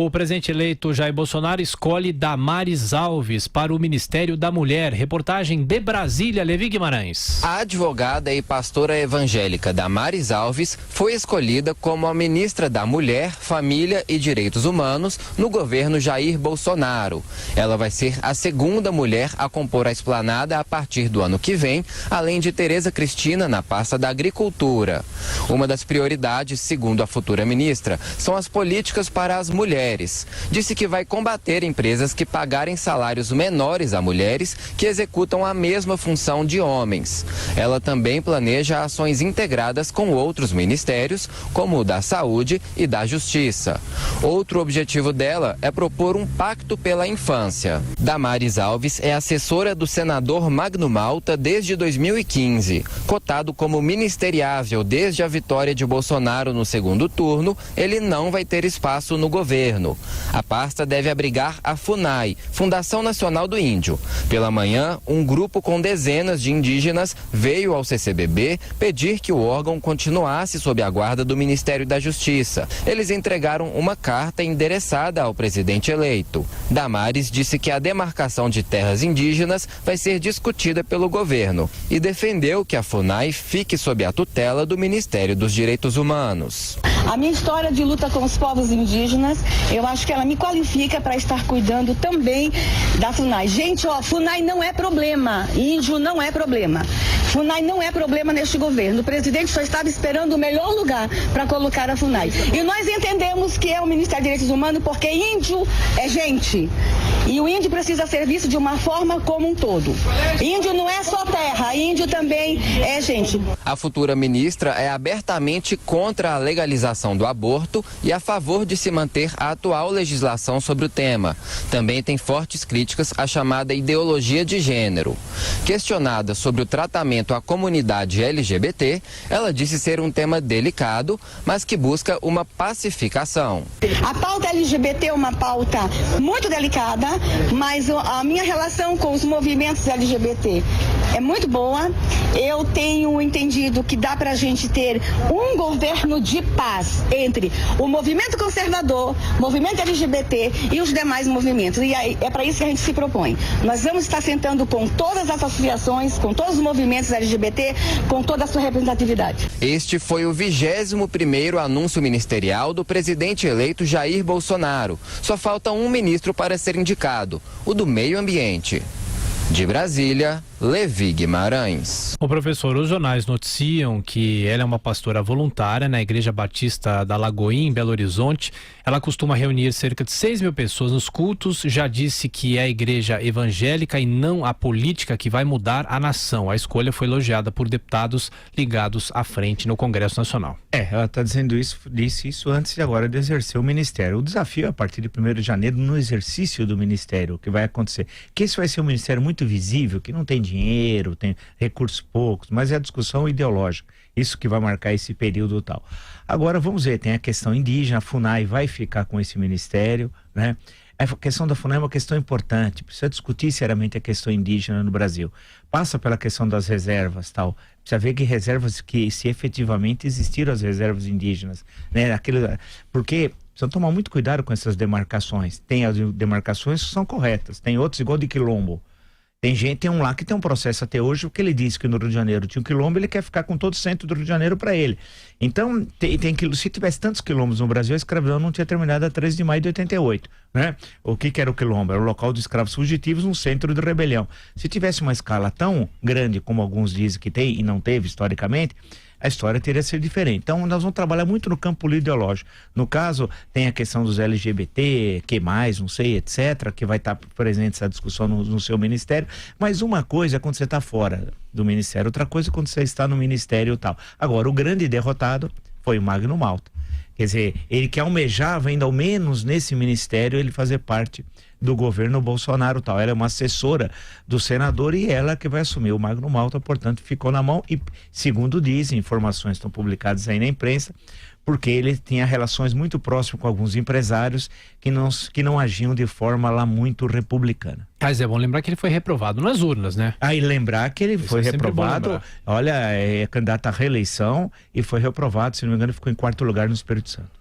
O presidente eleito Jair Bolsonaro escolhe Damares Alves para o Ministério da Mulher. Reportagem de Brasília, Levi Guimarães. A advogada e pastora evangélica Damares Alves foi escolhida como a ministra da Mulher, Família e Direitos Humanos no governo Jair Bolsonaro. Ela vai ser a segunda mulher a compor a esplanada a partir do ano que vem, além de Tereza Cristina na pasta da Agricultura. Uma das prioridades, segundo a futura ministra, são as políticas para as mulheres. Disse que vai combater empresas que pagarem salários menores a mulheres que executam a mesma função de homens. Ela também planeja ações integradas com outros ministérios, como o da Saúde e da Justiça. Outro objetivo dela é propor um pacto pela infância. Damares Alves é assessora do senador Magno Malta desde 2015. Cotado como ministeriável desde a vitória de Bolsonaro no segundo turno, ele não vai ter espaço no governo. A pasta deve abrigar a FUNAI, Fundação Nacional do Índio. Pela manhã, um grupo com dezenas de indígenas veio ao CCBB pedir que o órgão continuasse sob a guarda do Ministério da Justiça. Eles entregaram uma carta endereçada ao presidente eleito. Damares disse que a demarcação de terras indígenas vai ser discutida pelo governo e defendeu que a FUNAI fique sob a tutela do Ministério dos Direitos Humanos. A minha história de luta com os povos indígenas, eu acho que ela me qualifica para estar cuidando também da FUNAI. Gente, FUNAI não é problema, índio não é problema. FUNAI não é problema neste governo. O presidente só estava esperando o melhor lugar para colocar a FUNAI. E nós entendemos que é o Ministério dos Direitos Humanos porque índio é gente. E o índio precisa ser visto de uma forma como um todo. Índio não é só terra, índio também é gente. A futura ministra é abertamente contra a legalização do aborto e a favor de se manter a atual legislação sobre o tema. Também tem fortes críticas à chamada ideologia de gênero. Questionada sobre o tratamento à comunidade LGBT, ela disse ser um tema delicado, mas que busca uma pacificação. A pauta LGBT é uma pauta muito delicada, mas a minha relação com os movimentos LGBT é muito boa. Eu tenho entendido que dá para a gente ter um governo de paz entre o movimento conservador, o movimento LGBT e os demais movimentos. E é para isso que a gente se propõe. Nós vamos estar sentando com todas as associações, com todos os movimentos LGBT, com toda a sua representatividade. Este foi o 21º anúncio ministerial do presidente eleito Jair Bolsonaro. Só falta um ministro para ser indicado, o do Meio Ambiente. De Brasília, Levi Guimarães. O professor, os jornais noticiam que ela é uma pastora voluntária na Igreja Batista da Lagoinha, em Belo Horizonte. Ela costuma reunir cerca de 6.000 pessoas nos cultos. Já disse que é a igreja evangélica e não a política que vai mudar a nação. A escolha foi elogiada por deputados ligados à frente no Congresso Nacional. Ela está dizendo isso, disse isso antes de agora de exercer o ministério. O desafio é a partir de 1º de janeiro no exercício do ministério, o que vai acontecer. Que esse vai ser um ministério muito visível, que não tem dinheiro, tem recursos poucos, mas é a discussão ideológica, isso que vai marcar esse período tal. Agora vamos ver, tem a questão indígena, a FUNAI vai ficar com esse ministério, né? A questão da FUNAI é uma questão importante, precisa discutir seriamente a questão indígena no Brasil. Passa pela questão das reservas, tal. Precisa ver que reservas, que se efetivamente existiram as reservas indígenas, né? Porque precisam tomar muito cuidado com essas demarcações. Tem as demarcações que são corretas, tem outros igual de quilombo. Tem um lá que tem um processo até hoje, porque ele disse que no Rio de Janeiro tinha um quilombo, ele quer ficar com todo o centro do Rio de Janeiro para ele. Então, se tivesse tantos quilombos no Brasil, a escravidão não tinha terminado a 13 de maio de 88, né? O que era o quilombo? Era o local de escravos fugitivos no centro de rebelião. Se tivesse uma escala tão grande como alguns dizem que tem, e não teve historicamente, a história teria sido diferente. Então, nós vamos trabalhar muito no campo ideológico. No caso, tem a questão dos LGBT, que mais, não sei, etc., que vai estar presente essa discussão no seu ministério. Mas uma coisa é quando você está fora do ministério, outra coisa é quando você está no ministério e tal. Agora, o grande derrotado foi o Magno Malta. Quer dizer, ele que almejava ainda ao menos nesse ministério ele fazer parte do governo Bolsonaro tal. Ela é uma assessora do senador e ela que vai assumir. O Magno Malta, portanto, ficou na mão e, segundo dizem, informações estão publicadas aí na imprensa, porque ele tinha relações muito próximas com alguns empresários que não agiam de forma lá muito republicana. Mas é bom lembrar que ele foi reprovado nas urnas, né? E lembrar que ele foi reprovado, olha, é candidato à reeleição e foi reprovado, se não me engano, ficou em 4º lugar no Espírito Santo.